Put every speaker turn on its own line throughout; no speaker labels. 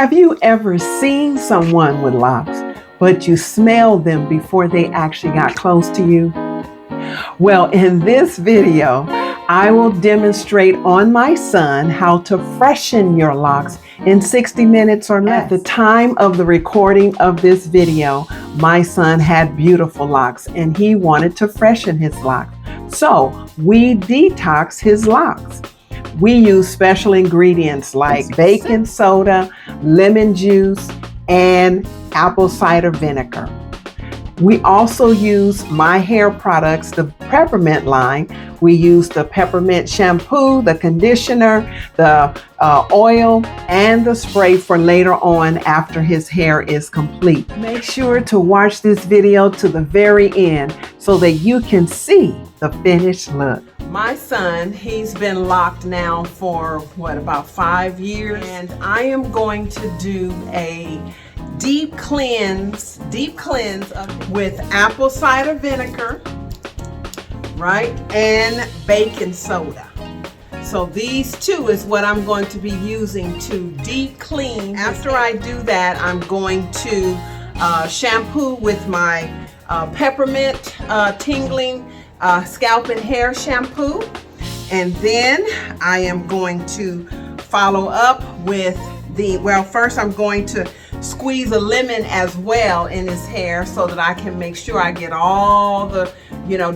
Have you ever seen someone with locks, but you smelled them before they actually got close to you? Well, in this video, I will demonstrate on my son how to freshen your locks in 60 minutes or less. At the time of the recording of this video, my son had beautiful locks and he wanted to freshen his locks. So we detox his locks. We use special ingredients like baking soda, lemon juice, and apple cider vinegar. We also use my hair products, the peppermint line. We use the peppermint shampoo, the conditioner, the oil, and the spray for later on after his hair is complete. Make sure to watch this video to the very end so that you can see the finished look. My son, he's been locked now for about 5 years, and I am going to do a deep cleanse with apple cider vinegar, right, and baking soda. So these two is what I'm going to be using to deep clean. After I do that, I'm going to shampoo with my peppermint tingling scalp and hair shampoo, and then I am going to follow up with first I'm going to squeeze a lemon as well in his hair so that I can make sure I get all the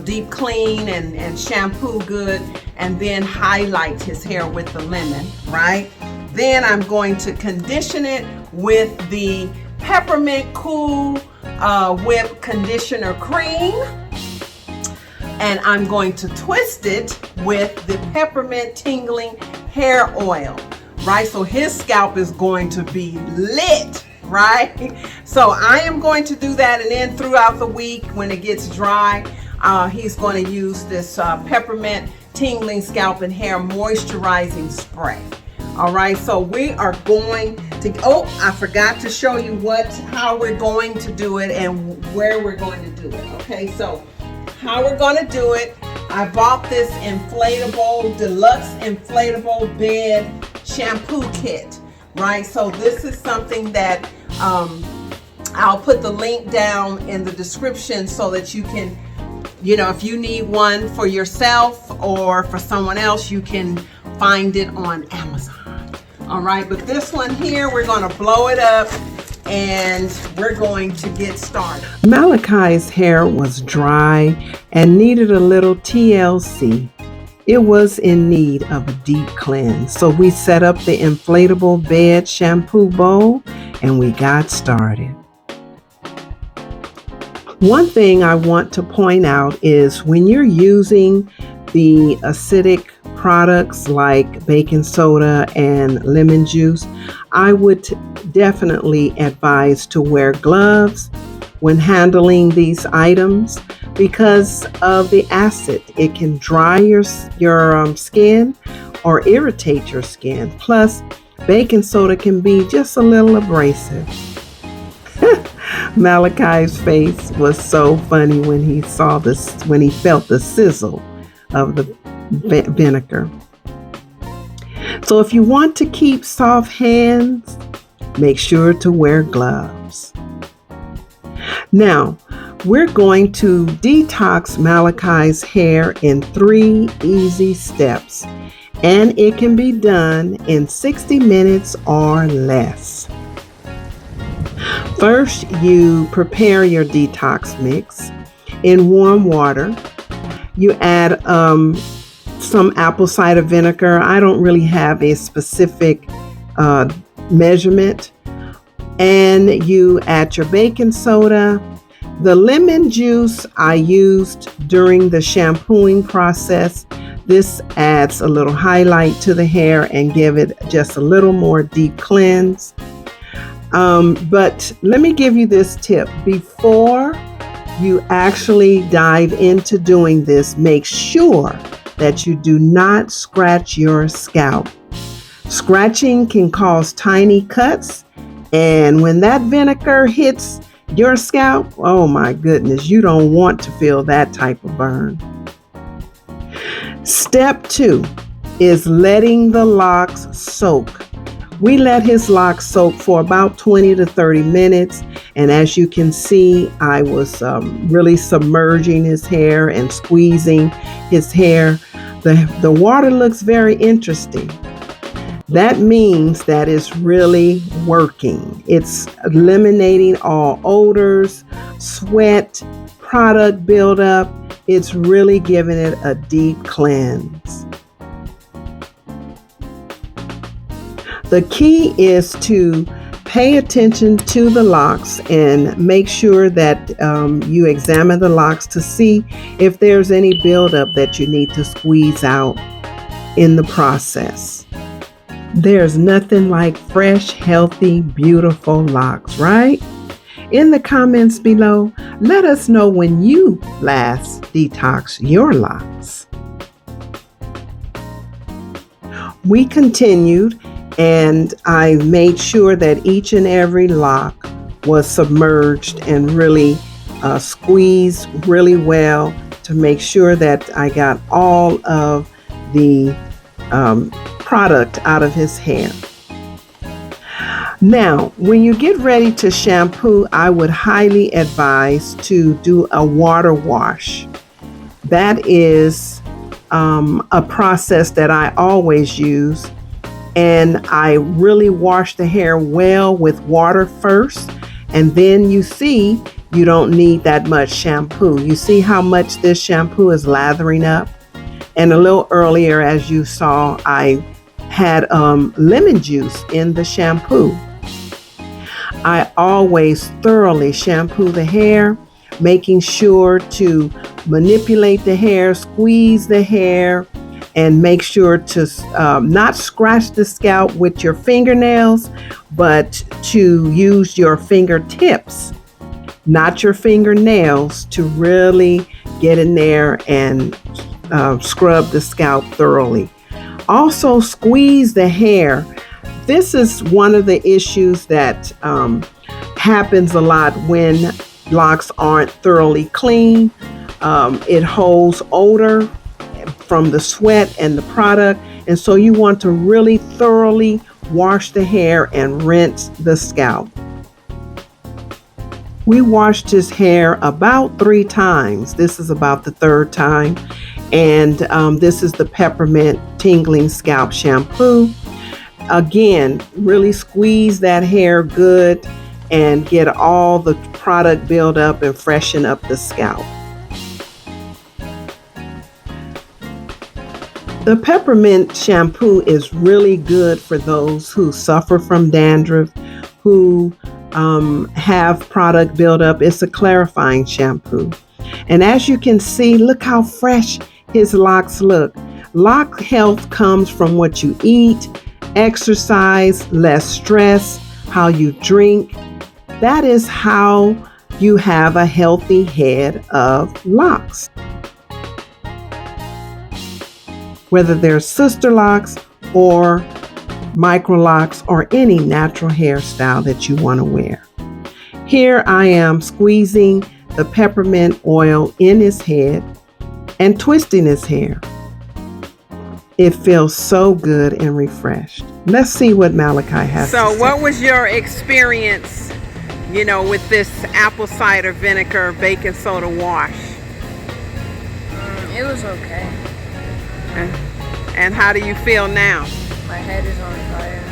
deep clean and shampoo good, and then highlight his hair with the lemon, right? Then I'm going to condition it with the peppermint cool whip conditioner cream, and I'm going to twist it with the peppermint tingling hair oil, right? So his scalp is going to be lit, right? So I am going to do that, and then throughout the week when it gets dry, he's going to use this peppermint tingling scalp and hair moisturizing spray. All right, so we are going to, I forgot to show you how we're going to do it and where we're going to do it. Okay, so how we're going to do it, I bought this deluxe inflatable bed shampoo kit, right? So this is something that I'll put the link down in the description so that you can, if you need one for yourself or for someone else, you can find it on Amazon. All right, but this one here, we're going to blow it up and we're going to get started. Malachi's hair was dry and needed a little TLC. It was in need of a deep cleanse, so we set up the inflatable bed shampoo bowl and we got started. One thing I want to point out is when you're using the acidic products like baking soda and lemon juice, I would definitely advise to wear gloves when handling these items because of the acid. It can dry your skin or irritate your skin. Plus, baking soda can be just a little abrasive. Malachi's face was so funny when he felt the sizzle of the vinegar. So if you want to keep soft hands, make sure to wear gloves. Now, we're going to detox Malachi's hair in 3 easy steps, and it can be done in 60 minutes or less. First, you prepare your detox mix in warm water. You add some apple cider vinegar. I don't really have a specific measurement. And you add your baking soda. The lemon juice I used during the shampooing process. This adds a little highlight to the hair and give it just a little more deep cleanse. But let me give you this tip. Before you actually dive into doing this, make sure that you do not scratch your scalp. Scratching can cause tiny cuts, and when that vinegar hits your scalp, oh my goodness, you don't want to feel that type of burn. Step 2 is letting the locks soak We let his locks soak for about 20 to 30 minutes. And as you can see, I was really submerging his hair and squeezing his hair. The water looks very interesting. That means that it's really working. It's eliminating all odors, sweat, product buildup. It's really giving it a deep cleanse. The key is to pay attention to the locks and make sure that you examine the locks to see if there's any buildup that you need to squeeze out in the process. There's nothing like fresh, healthy, beautiful locks, right? In the comments below, let us know when you last detox your locks. We continued, and I made sure that each and every lock was submerged and really squeezed really well to make sure that I got all of the product out of his hair. Now, when you get ready to shampoo, I would highly advise to do a water wash. That is a process that I always use. And I really wash the hair well with water first. And then you see you don't need that much shampoo. You see how much this shampoo is lathering up? And a little earlier, as you saw, I had lemon juice in the shampoo. I always thoroughly shampoo the hair, making sure to manipulate the hair, squeeze the hair, and make sure to not scratch the scalp with your fingernails, but to use your fingertips, not your fingernails, to really get in there and scrub the scalp thoroughly. Also, squeeze the hair. This is one of the issues that happens a lot when locks aren't thoroughly clean. It holds odor from the sweat and the product, and so you want to really thoroughly wash the hair and rinse the scalp. We washed his hair about 3 times. This is about the 3rd time, and this is the peppermint tingling scalp shampoo. Again, really squeeze that hair good and get all the product build up and freshen up the scalp. The peppermint shampoo is really good for those who suffer from dandruff, who have product buildup. It's a clarifying shampoo. And as you can see, look how fresh his locks look. Lock health comes from what you eat, exercise, less stress, how you drink. That is how you have a healthy head of locks. Whether they're Sisterlocks or Microlocs or any natural hairstyle that you want to wear. Here I am squeezing the peppermint oil in his head and twisting his hair. It feels so good and refreshed. Let's see what Malachi has to say. So what was your experience, with this apple cider vinegar baking soda wash?
It was okay.
And how do you feel now?
My head is on fire.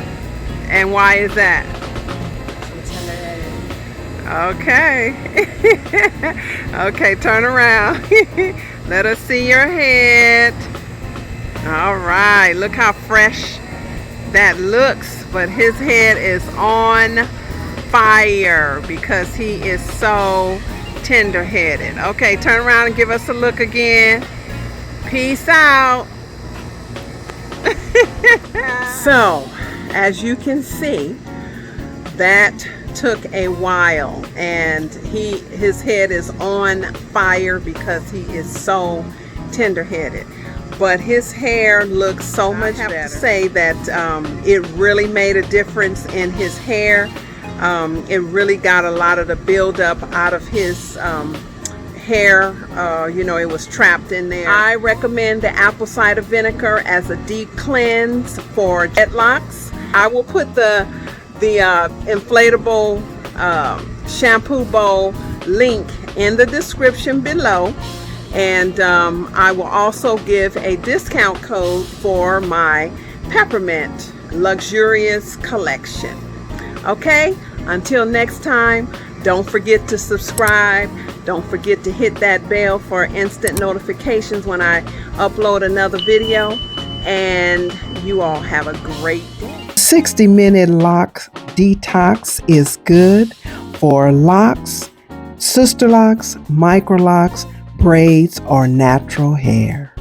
And why is that?
I'm tender-headed.
Okay. Okay, turn around. Let us see your head. All right, look how fresh that looks. But his head is on fire because he is so tender-headed. Okay, turn around and give us a look again. Peace out. So, as you can see, that took a while, and his head is on fire because he is so tender-headed. But his hair looks so much better. I have to say that it really made a difference in his hair. It really got a lot of the buildup out of his hair. It was trapped in there. I recommend the apple cider vinegar as a deep cleanse for dreadlocks. I will put the inflatable shampoo bowl link in the description below, and I will also give a discount code for my peppermint luxurious collection. Okay, until next time, don't forget to subscribe. Don't forget to hit that bell for instant notifications when I upload another video, and you all have a great day. 60-minute Loc Detox is good for locks, sister locks, microlocs, braids, or natural hair.